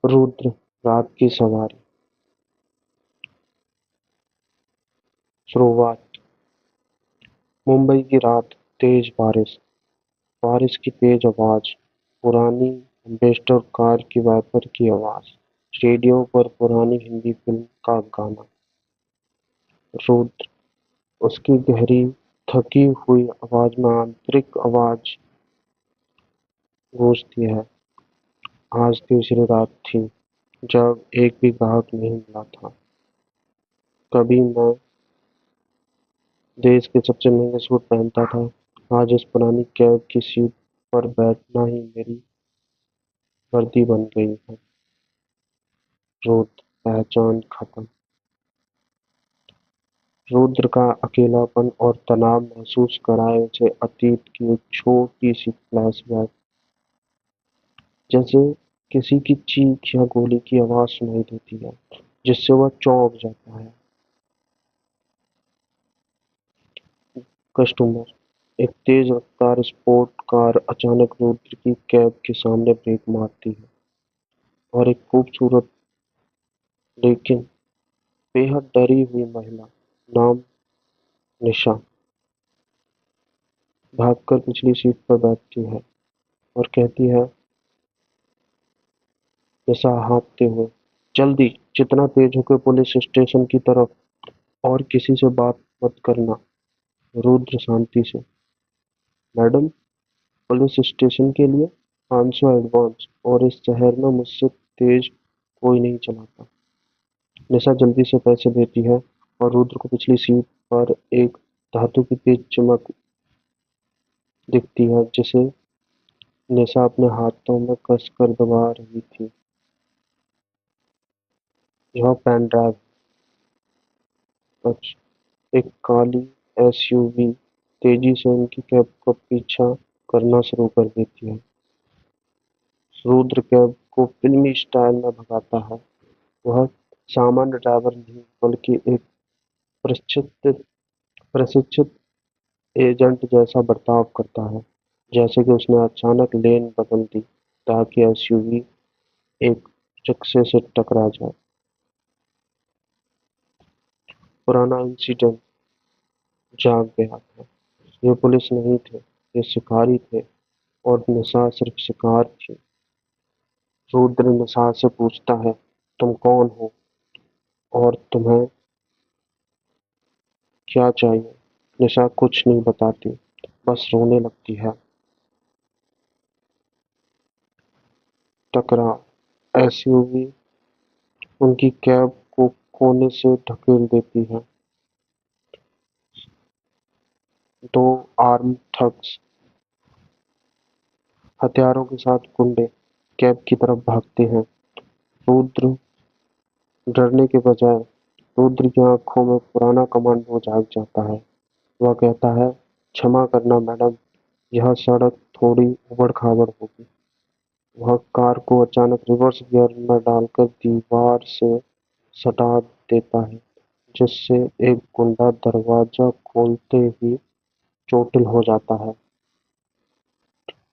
रुद्र रात की सवारी। शुरुआत। मुंबई की रात, तेज बारिश, बारिश की तेज आवाज, पुरानी एम्बेसडर कार की वाइपर की आवाज, रेडियो पर पुरानी हिंदी फिल्म का गाना। रुद्र, उसकी गहरी थकी हुई आवाज में आंतरिक आवाज गूंजती है। आज तीसरी रात थी जब एक भी ग्राहक नहीं मिला था। कभी मैं देश के सबसे महंगे सूट पहनता था, आज इस पुरानी कैब की सीट पर बैठना ही मेरी वर्दी बन गई है। रुद्र, पहचान खत्म। रुद्र का अकेलापन और तनाव महसूस कराए उसे अतीत की एक छोटी सी फ्लैशबैक, जैसे किसी की चीख या गोली की आवाज सुनाई देती है, जिससे वह चौंक जाता है। कस्टमर, एक तेज रफ्तार स्पोर्ट कार अचानक रुद्र की कैब के सामने ब्रेक मारती है और एक खूबसूरत लेकिन बेहद डरी हुई महिला, नाम निशा, भागकर पिछली सीट पर बैठती है और कहती है, निशा हाँफते हुए, जल्दी, जितना तेज होके पुलिस स्टेशन की तरफ, और किसी से बात मत करना। रुद्र शांति से, मैडम, पुलिस स्टेशन के लिए 500 एडवांस, और इस शहर में मुझसे तेज कोई नहीं चलाता। निशा जल्दी से पैसे देती है और रुद्र को पिछली सीट पर एक धातु की तेज चमक दिखती है, जिसे निशा अपने हाथों में कसकर दबा रही थी। यह पेन ड्राइव। एक काली एसयूवी तेजी से उनकी कैब का पीछा करना शुरू कर देती है। रुद्र कैब को फिल्मी स्टाइल में भगाता है। वह सामान्य ड्राइवर नहीं, बल्कि एक प्रशिक्षित प्रशिक्षित एजेंट जैसा बर्ताव करता है, जैसे कि उसने अचानक लेन बदल दी ताकि एसयूवी एक रिक्शे से टकरा जाए। पुराना इंसिडेंट जाग गया था। ये पुलिस नहीं थे, ये शिकारी थे, और निशा सिर्फ शिकार थी। रुद्र निशा से पूछता है, तुम कौन हो और तुम्हें क्या चाहिए? निशा कुछ नहीं बताती, बस रोने लगती है। टकराव। एसयूवी उनकी कैब को कोने से ढकेल देती है। दो आर्म्ड थग्स, हथियारों के साथ गुंडे, कैब की तरफ भागते हैं। रुद्र डरने के बजाय, रुद्र की आंखों में पुराना कमांडो जाग जाता है। वह कहता है, क्षमा करना मैडम, यह सड़क थोड़ी उबड़-खाबड़ होगी। वह कार को अचानक रिवर्स गियर में डालकर दीवार से सटा देता है, जिससे एक गुंडा दरवाजा खोलते ही चोटिल हो जाता है।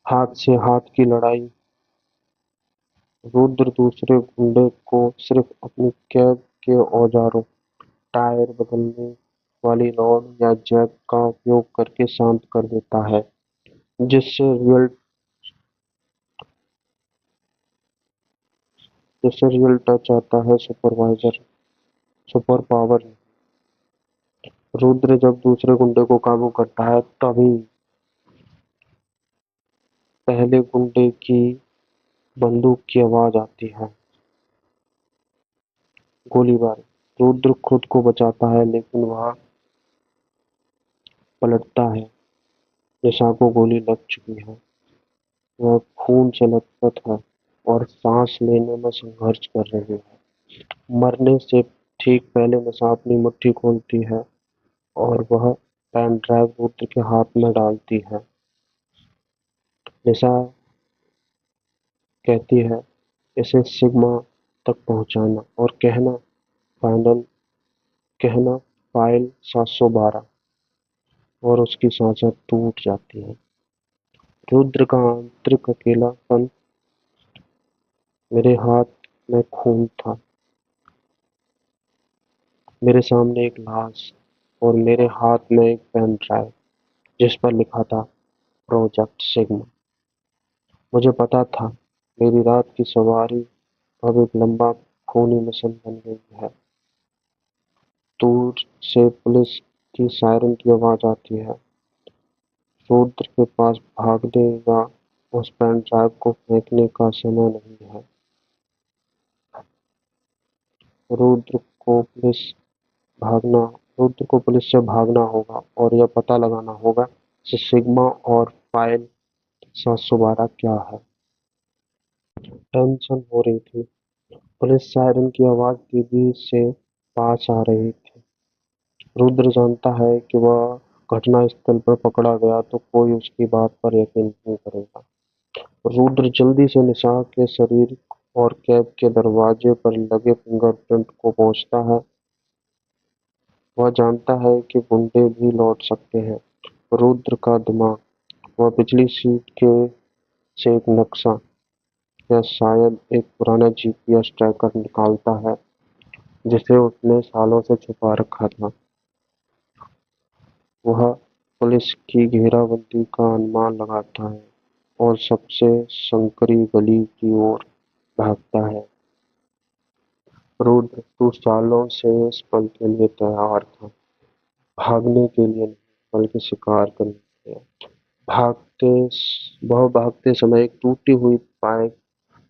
हाथ से हाथ की लड़ाई। रुद्र दूसरे गुंडे को सिर्फ अपनी कैब के औजारों, टायर बदलने वाली रॉड या जैक का उपयोग करके शांत कर देता है, जिससे रियल जिससे रियल टच आता है। Super power. रुद्र जब दूसरे गुंडे को काबू करता है, तभी पहले गुंडे की बंदूक की आवाज आती है। गोलीबारी। रुद्र खुद को बचाता है, लेकिन वह पलटता है। निशा को गोली लग चुकी है। वह खून से लथपथ है और सांस लेने में संघर्ष कर रही है। मरने से ठीक पहले निशा अपनी मुट्ठी खोलती है और वह पेन ड्राइव रुद्र के हाथ में डालती है। निशा कहती है, इसे सिग्मा तक पहुंचाना और फाइनल कहना फाइल 712, और उसकी सांसें टूट जाती हैं। रुद्र का आंतरिक अकेलापन मेरे हाथ में खून था, मेरे सामने एक लाश और मेरे हाथ में एक पेन ड्राइव जिस पर लिखा था प्रोजेक्ट सिग्मा। मुझे पता था मेरी रात की सवारी अब एक लंबा खूनी मिशन बन गई है। दूर से पुलिस की सायरन की आवाज आती है। रुद्र के पास भागने या उस पेन ड्राइव को फेंकने का समय नहीं है। रुद्र को पुलिस भागना रुद्र को पुलिस से भागना होगा और यह पता लगाना होगा कि सिग्मा और फाइल 712 क्या है। टेंशन हो रही थी। पुलिस सायरन की आवाज तेजी से पास आ रही थी। रुद्र जानता है कि वह घटना स्थल पर पकड़ा गया तो कोई उसकी बात पर यकीन नहीं करेगा। रुद्र जल्दी से निशा के शरीर और कैब के दरवाजे पर लगे फिंगरप्रिंट को पोंछता है। वह जानता है कि गुंडे भी लौट सकते हैं। रुद्र का दिमाग वह पिछली सीट के से एक नक्शा या शायद एक पुराना जीपीएस ट्रैकर निकालता है जिसे उसने सालों से छुपा रखा था। वह पुलिस की घेराबंदी का अनुमान लगाता है और सबसे संकरी गली की ओर भागता है। रुद्र तू सालों से इस पल के लिए तैयार था, भागने के लिए नहीं बल्कि शिकार करने के लिए। भागते भागते समय एक टूटी हुई पाइप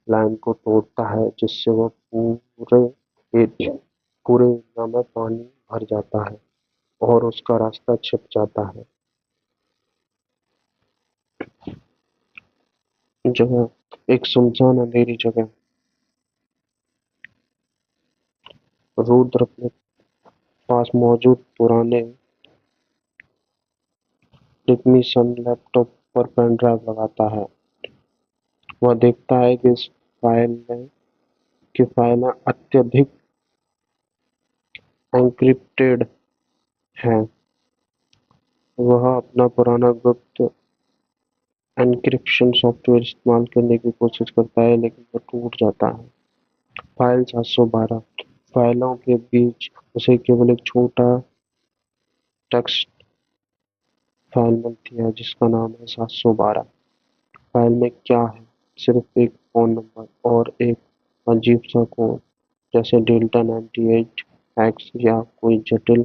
लाइन को तोड़ता है जिससे वह पूरे एरिया में पानी भर जाता है और उसका रास्ता छिप जाता है। जगह एक सुनसान अंधेरी जगह। रुद्र अपने पास मौजूद पुराने डिक्मीसन लैपटॉप पर पेन ड्राइव लगाता है। वह देखता है कि इस फाइल में की फाइलें अत्यधिक एन्क्रिप्टेड हैं। वह अपना पुराना गुप्त एन्क्रिप्शन सॉफ्टवेयर इस्तेमाल करने की कोशिश करता है लेकिन वह टूट जाता है। फाइल 712 फाइलों के बीच उसे केवल एक छोटा टेक्स्ट फाइल मिलती है जिसका नाम है 712। फाइल में क्या है? सिर्फ एक फोन नंबर और एक अजीब सा कोड जैसे डेल्टा 98 एक्स या कोई जटिल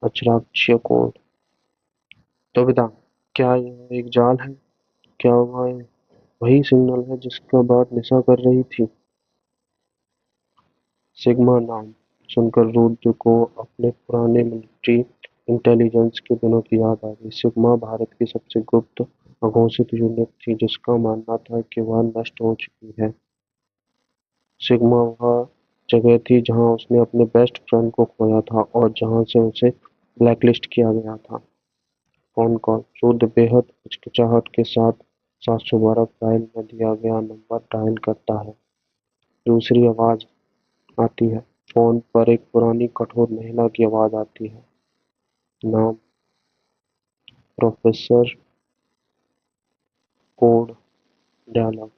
अक्षराक्षर कोड। तो बता, क्या यह एक जाल है? क्या वह वही सिग्नल है जिसका बात निशा कर रही थी? सिग्मा नाम सुनकर रुद्र को अपने पुराने मिलिट्री इंटेलिजेंस के दिनों की याद आ गई। सिग्मा भारत की सबसे गुप्त अघोषित यूनिट थी जिसका मानना था कि वह नष्ट हो चुकी है। सिग्मा वह जगह थी जहां उसने अपने बेस्ट फ्रेंड को खोया था और जहां से उसे ब्लैकलिस्ट किया गया था। Phone call. रुद्र बेहद हिचकिचाहट के साथ 712 फाइल में दिया गया नंबर डायल करता है। दूसरी आवाज आती है। फोन पर एक पुरानी कठोर महिला की आवाज आती है। नाम प्रोफेसर। Code dialogue.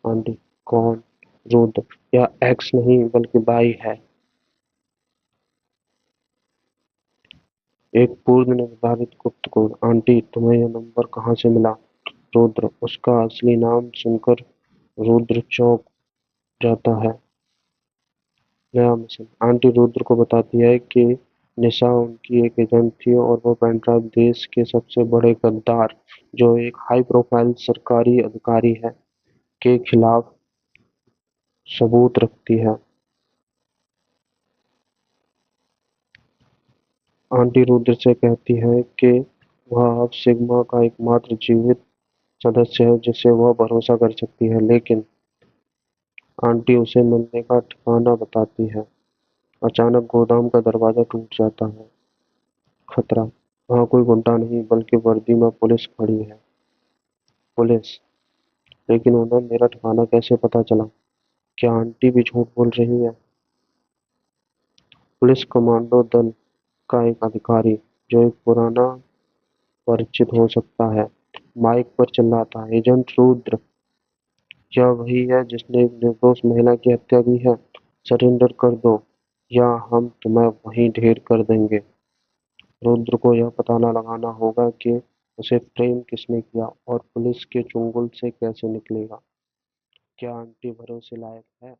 आंटी। कौन? रुद्र। यह एक्स नहीं बल्कि बाई है। एक पूर्व निर्धारित गुप्त कोड। आंटी तुम्हें यह नंबर कहाँ से मिला? रुद्र। उसका असली नाम सुनकर रुद्र चौंक जाता है। नया मिशन। आंटी रुद्र को बताती है कि निशा उनकी एक एजेंट थी और वो पेंड्राइव देश के सबसे बड़े गद्दार, जो एक हाई प्रोफाइल सरकारी अधिकारी है, के खिलाफ सबूत रखती है। आंटी रुद्र से कहती है कि वह अब सिग्मा का एकमात्र जीवित सदस्य है जिसे वह भरोसा कर सकती है, लेकिन आंटी उसे मिलने का ठिकाना बताती है। अचानक गोदाम का दरवाजा टूट जाता है। खतरा। वहाँ कोई गुंडा नहीं बल्कि वर्दी में पुलिस खड़ी है। पुलिस। लेकिन उन्हें मेरा ठिकाना कैसे पता चला? क्या आंटी भी झूठ बोल रही है? पुलिस कमांडो दल का एक अधिकारी जो एक पुराना परिचित हो सकता है, माइक पर चिल्लाता है, एजेंट रुद्र, क्या वही है जिसने एक निर्दोष महिला की हत्या की है? सरेंडर कर दो या हम तुम्हें वहीं ढेर कर देंगे। रुद्र को यह पता न लगाना होगा कि उसे फ्रेम किसने किया और पुलिस के चुंगल से कैसे निकलेगा। क्या आंटी भरोसे लायक है?